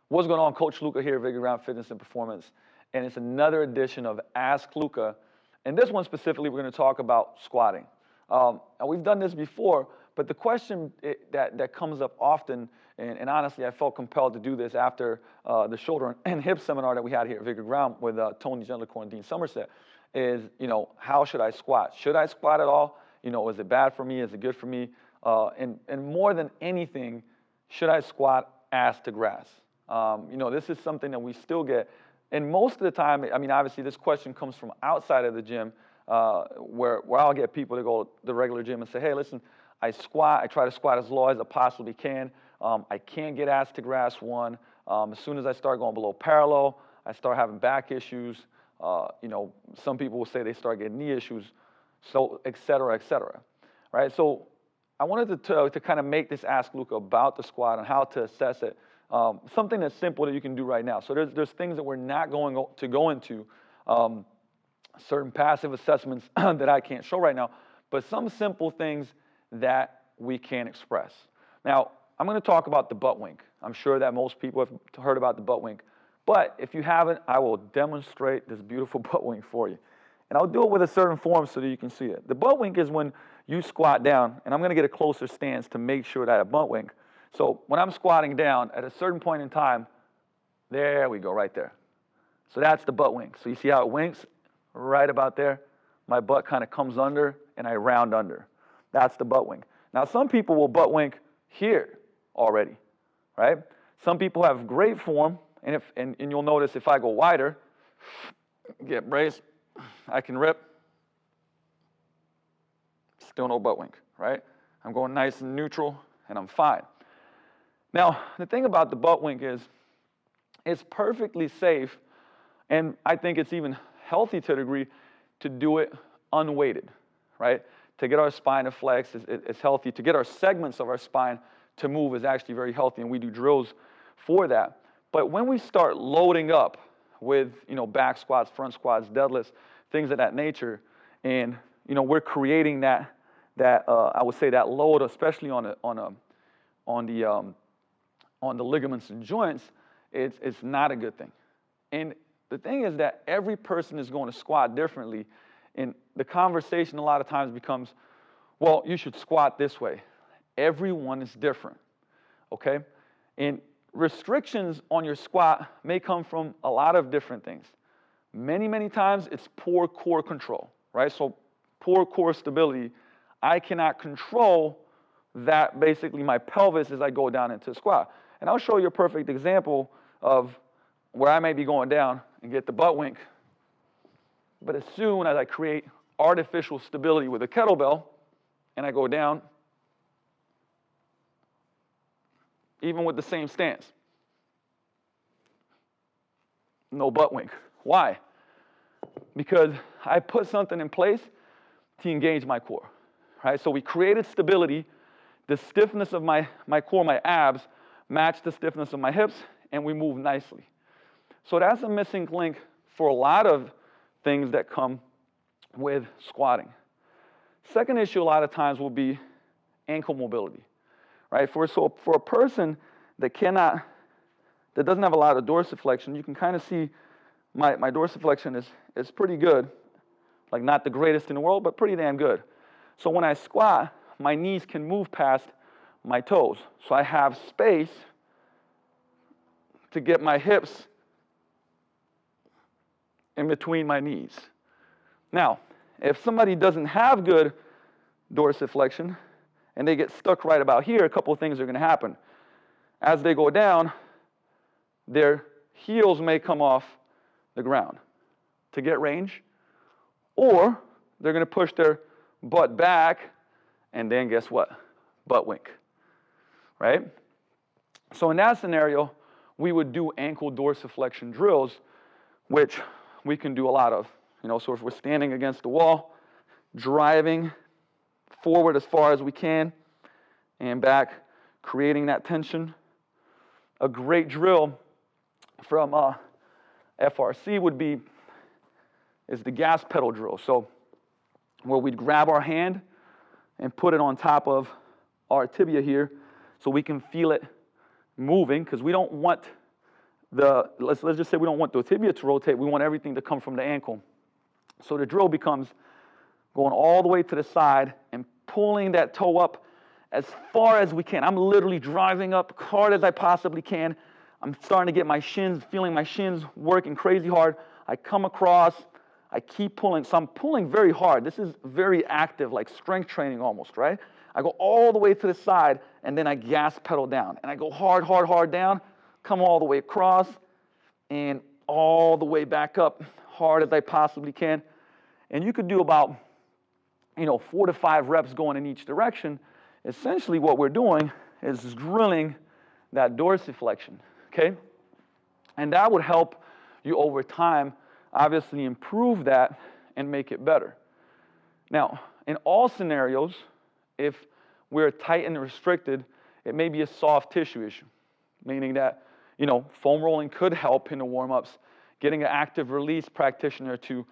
What's going on? Coach Luka here, Vigor Ground Fitness and Performance, and it's another edition of Ask Luka. And this one specifically, we're going to talk about squatting. And we've done this before, but the question that comes up often, and honestly, I felt compelled to do this after the shoulder and hip seminar that we had here at Vigor Ground with Tony Gentlecore and Dean Somerset, is, how should I squat? Should I squat at all? Is it bad for me? Is it good for me? And more than anything, should I squat ass to grass? This is something that we still get. And most of the time, obviously this question comes from outside of the gym, where I'll get people to go to the regular gym and say, hey, listen, I try to squat as low as I possibly can. I can't get ass to grass one. As soon as I start going below parallel, I start having back issues. Some people will say they start getting knee issues, so et cetera, right? So I wanted to kind of make this Ask Luka about the squat and how to assess it. Something that's simple that you can do right now. So there's things that we're not going to go into, certain passive assessments that I can't show right now, but some simple things that we can express. Now, I'm going to talk about the butt wink. I'm sure that most people have heard about the butt wink, but if you haven't, I will demonstrate this beautiful butt wink for you. And I'll do it with a certain form so that you can see it. The butt wink is when you squat down, and I'm going to get a closer stance to make sure that a butt wink. So when I'm squatting down, at a certain point in time, there we go, right there. So that's the butt wink. So you see how it winks? Right about there. My butt kind of comes under, and I round under. That's the butt wink. Now, some people will butt wink here already, right? Some people have great form, and you'll notice if I go wider, get braced, I can rip. Still no butt wink, right? I'm going nice and neutral, and I'm fine. Now, the thing about the butt wink is it's perfectly safe, and I think it's even healthy to a degree to do it unweighted, right? To get our spine to flex is healthy. To get our segments of our spine to move is actually very healthy, and we do drills for that. But when we start loading up with, back squats, front squats, deadlifts, things of that nature, and, we're creating that I would say that load, especially on the ligaments and joints, it's not a good thing. And the thing is that every person is going to squat differently, and the conversation a lot of times becomes, well, you should squat this way. Everyone is different, okay? And restrictions on your squat may come from a lot of different things. Many, many times it's poor core control, right? So poor core stability. I cannot control that, basically my pelvis, as I go down into squat. And I'll show you a perfect example of where I may be going down and get the butt wink, but as soon as I create artificial stability with a kettlebell and I go down, even with the same stance, no butt wink. Why? Because I put something in place to engage my core, right? So we created stability. The stiffness of my core, my abs, match the stiffness of my hips, and we move nicely. So that's a missing link for a lot of things that come with squatting. Second issue a lot of times will be ankle mobility, right? For a person that doesn't have a lot of dorsiflexion, you can kind of see my dorsiflexion is pretty good, like not the greatest in the world, but pretty damn good. So when I squat, my knees can move past my toes. So I have space to get my hips in between my knees. Now, if somebody doesn't have good dorsiflexion and they get stuck right about here, a couple of things are going to happen. As they go down, their heels may come off the ground to get range, or they're going to push their butt back, and then guess what? Butt wink, right? So in that scenario, we would do ankle dorsiflexion drills, which we can do a lot of. So if we're standing against the wall, driving forward as far as we can, and back, creating that tension. A great drill from FRC is the gas pedal drill. So where we'd grab our hand and put it on top of our tibia here so we can feel it moving, because we don't want let's just say we don't want the tibia to rotate, we want everything to come from the ankle. So the drill becomes going all the way to the side and pulling that toe up as far as we can. I'm literally driving up hard as I possibly can. I'm starting to get my shins, feeling my shins working crazy hard. I come across, I keep pulling. So I'm pulling very hard. This is very active, like strength training almost, right? I go all the way to the side, and then I gas pedal down. And I go hard, hard, hard down, come all the way across, and all the way back up, hard as I possibly can. And you could do about, 4 to 5 reps going in each direction. Essentially what we're doing is drilling that dorsiflexion, okay? And that would help you over time, obviously improve that and make it better. Now, in all scenarios, if we're tight and restricted, it may be a soft tissue issue, meaning that, foam rolling could help in the warm-ups, getting an active release practitioner to,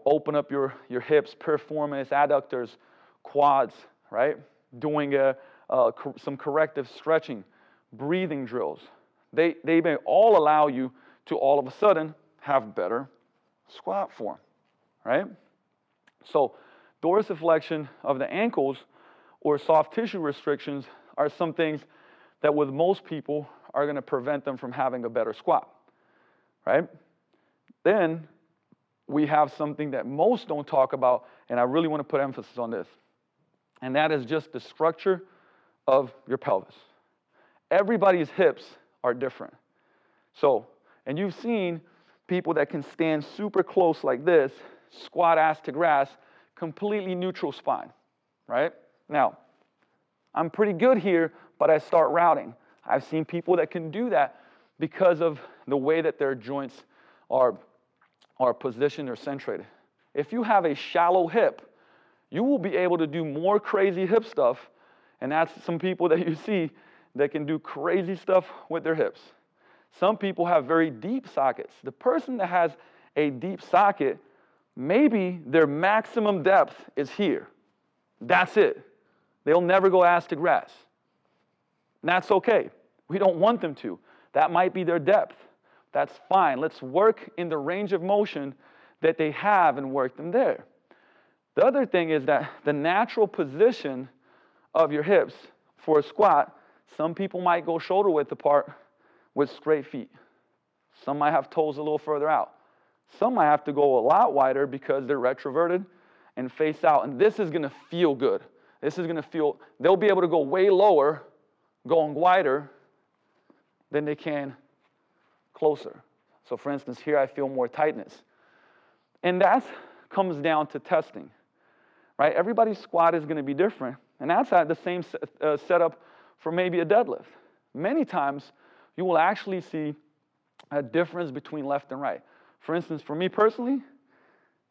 open up your hips, piriformis, adductors, quads, right? Doing some corrective stretching, breathing drills. They may all allow you to all of a sudden have better squat form, right? So dorsiflexion of the ankles or soft tissue restrictions are some things that with most people are going to prevent them from having a better squat, right? Then we have something that most don't talk about, and I really want to put emphasis on this, and that is just the structure of your pelvis. Everybody's hips are different. So, and you've seen people that can stand super close like this, squat ass to grass, completely neutral spine, right? Now, I'm pretty good here, but I start routing. I've seen people that can do that because of the way that their joints are positioned or centrated. If you have a shallow hip, you will be able to do more crazy hip stuff, and that's some people that you see that can do crazy stuff with their hips. Some people have very deep sockets. The person that has a deep socket, maybe their maximum depth is here. That's it. They'll never go ass to grass. And that's okay. We don't want them to. That might be their depth. That's fine. Let's work in the range of motion that they have and work them there. The other thing is that the natural position of your hips for a squat, some people might go shoulder width apart with straight feet. Some might have toes a little further out. Some might have to go a lot wider because they're retroverted and face out. And this is going to feel good. This is going to feel, they'll be able to go way lower, going wider than they can closer. So for instance, here I feel more tightness. And that comes down to testing, right? Everybody's squat is going to be different. And that's the same setup for maybe a deadlift. Many times, you will actually see a difference between left and right. For instance, for me personally,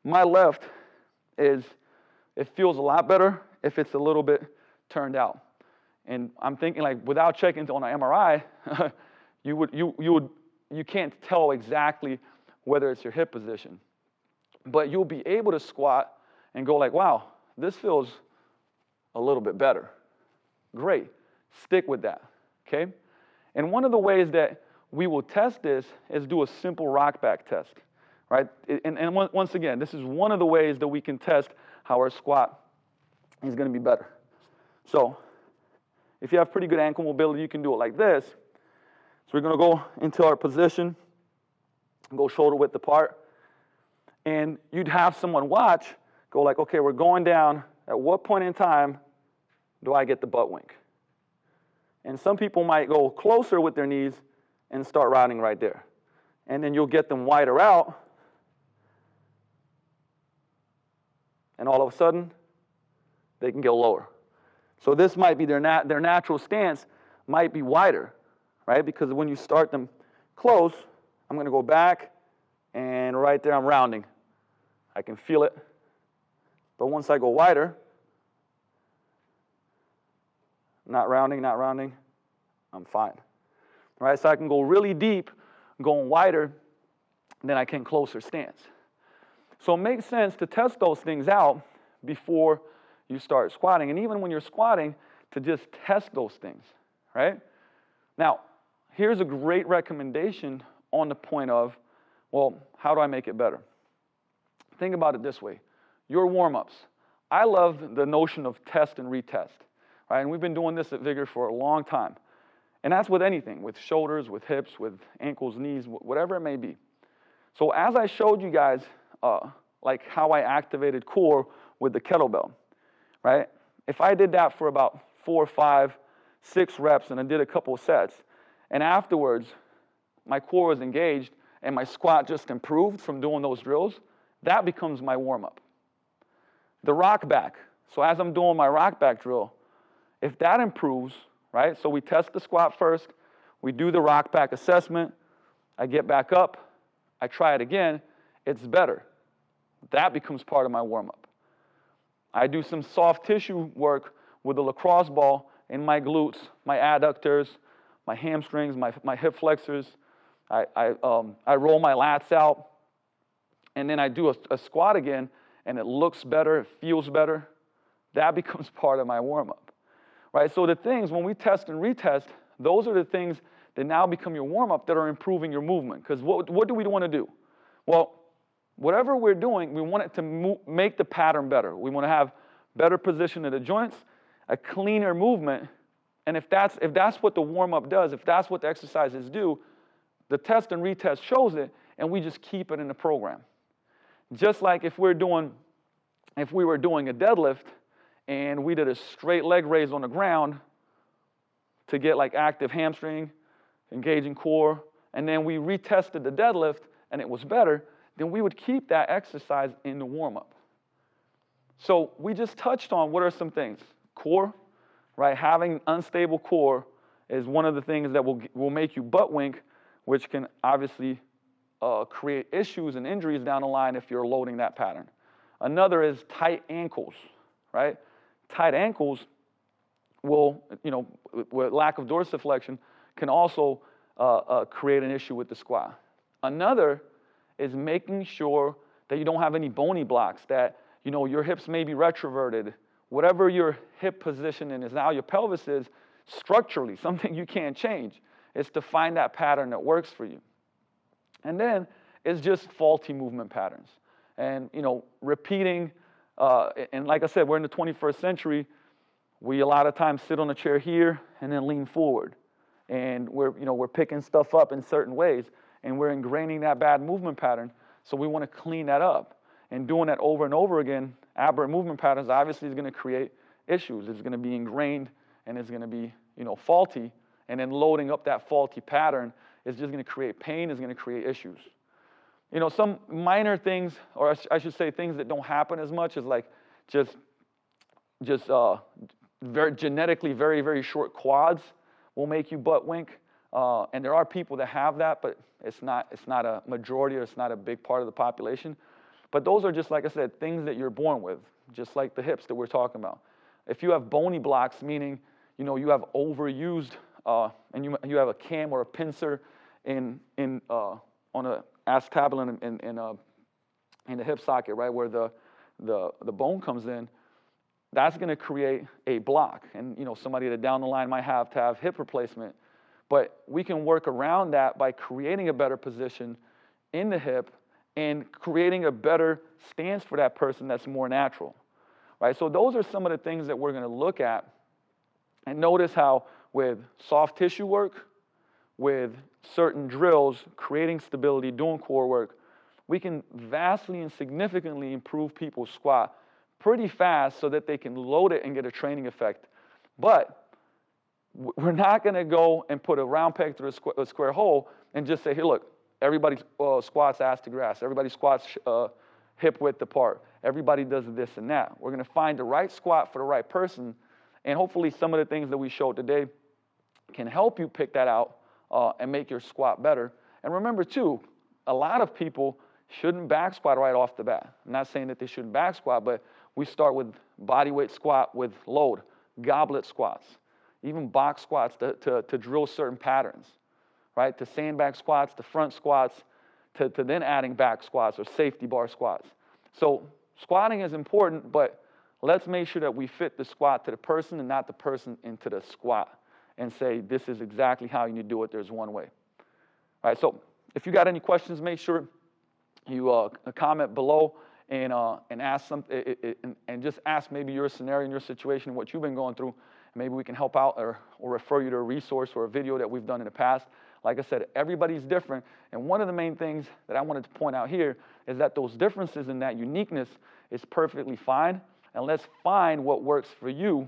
my left it feels a lot better if it's a little bit turned out. And I'm thinking, like, without checking on an MRI, you can't tell exactly whether it's your hip position. But you'll be able to squat and go like, wow, this feels a little bit better. Great. Stick with that, okay? And one of the ways that we will test this is do a simple rock back test, right? And once again, this is one of the ways that we can test how our squat is going to be better. So if you have pretty good ankle mobility, you can do it like this. So we're going to go into our position, go shoulder width apart, and you'd have someone watch, go like, okay, we're going down. At what point in time do I get the butt wink? And some people might go closer with their knees and start routing right there. And then you'll get them wider out, and all of a sudden, they can go lower. So this might be their natural stance might be wider, right? Because when you start them close, I'm going to go back, and right there I'm rounding. I can feel it. But once I go wider, not rounding, I'm fine. Right? So I can go really deep, going wider than I can closer stance. So it makes sense to test those things out before you start squatting. And even when you're squatting, to just test those things, right? Now, here's a great recommendation on the point of, well, how do I make it better? Think about it this way. Your warm-ups. I love the notion of test and retest, right? And we've been doing this at Vigor for a long time. And that's with anything, with shoulders, with hips, with ankles, knees, whatever it may be. So as I showed you guys, like how I activated core with the kettlebell, right? If I did that for about 4, 5, 6 reps and I did a couple of sets, and afterwards my core was engaged and my squat just improved from doing those drills, that becomes my warm-up. The rock back. So as I'm doing my rock back drill, if that improves, right? So we test the squat first, we do the rock back assessment, I get back up, I try it again, it's better. That becomes part of my warm-up. I do some soft tissue work with the lacrosse ball in my glutes, my adductors, my hamstrings, my hip flexors. I roll my lats out, and then I do a squat again, and it looks better, it feels better. That becomes part of my warm-up, right? So the things, when we test and retest, those are the things that now become your warm-up that are improving your movement. Because what do we want to do? Well, whatever we're doing, we want it to make the pattern better. We want to have better position of the joints, a cleaner movement, and if that's what the warm-up does, if that's what the exercises do, the test and retest shows it, and we just keep it in the program. Just like if we were doing a deadlift and we did a straight leg raise on the ground to get like active hamstring, engaging core, and then we retested the deadlift and it was better, then we would keep that exercise in the warm-up. So we just touched on what are some things. Core, right? Having unstable core is one of the things that will make you butt wink, which can obviously create issues and injuries down the line if you're loading that pattern. Another is tight ankles, right? Tight ankles will, with lack of dorsiflexion, can also create an issue with the squat. Another is making sure that you don't have any bony blocks, that your hips may be retroverted. Whatever your hip position is now, your pelvis is structurally something you can't change. It's to find that pattern that works for you. And then it's just faulty movement patterns. And repeating, and like I said, we're in the 21st century. We a lot of times sit on a chair here and then lean forward. And we're picking stuff up in certain ways, and we're ingraining that bad movement pattern. So we want to clean that up. And doing that over and over again, aberrant movement patterns obviously is going to create issues. It's going to be ingrained and it's going to be faulty. And then loading up that faulty pattern is just going to create pain, is going to create issues. Some minor things, or I should say things that don't happen as much, is like just very genetically very, very short quads will make you butt wink. And there are people that have that, but it's not a majority, or it's not a big part of the population. But those are just, like I said, things that you're born with, just like the hips that we're talking about. If you have bony blocks, meaning you have overused and you have a cam or a pincer on a acetabulum in the hip socket, right, where the bone comes in, that's going to create a block. And somebody that down the line might have to have hip replacement. But we can work around that by creating a better position in the hip and creating a better stance for that person that's more natural, right? So those are some of the things that we're going to look at. And notice how with soft tissue work, with certain drills, creating stability, doing core work, we can vastly and significantly improve people's squat pretty fast so that they can load it and get a training effect. But we're not going to go and put a round peg through a square hole and just say, hey, look, everybody squats ass to grass. Everybody squats hip width apart. Everybody does this and that. We're going to find the right squat for the right person, and hopefully some of the things that we showed today can help you pick that out and make your squat better. And remember, too, a lot of people shouldn't back squat right off the bat. I'm not saying that they shouldn't back squat, but we start with body weight squat with load, goblet squats, even box squats to drill certain patterns, right? To sandbag squats, to front squats, to then adding back squats or safety bar squats. So squatting is important, but let's make sure that we fit the squat to the person and not the person into the squat. and say, this is exactly how you need to do it. There's one way. All right, so if you got any questions, make sure you comment below and ask and just ask maybe your scenario and your situation, what you've been going through. Maybe we can help out or refer you to a resource or a video that we've done in the past. Like I said, everybody's different. And one of the main things that I wanted to point out here is that those differences and that uniqueness is perfectly fine. And let's find what works for you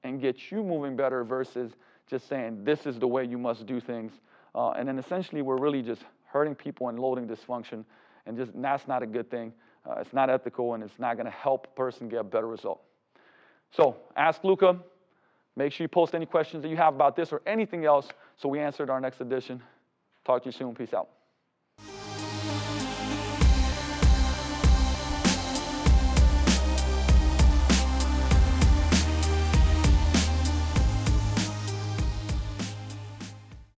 and get you moving better versus just saying this is the way you must do things. And then essentially we're really just hurting people and loading dysfunction. And that's not a good thing. It's not ethical, and it's not going to help a person get a better result. So ask Luka. Make sure you post any questions that you have about this or anything else so we answer it in our next edition. Talk to you soon. Peace out.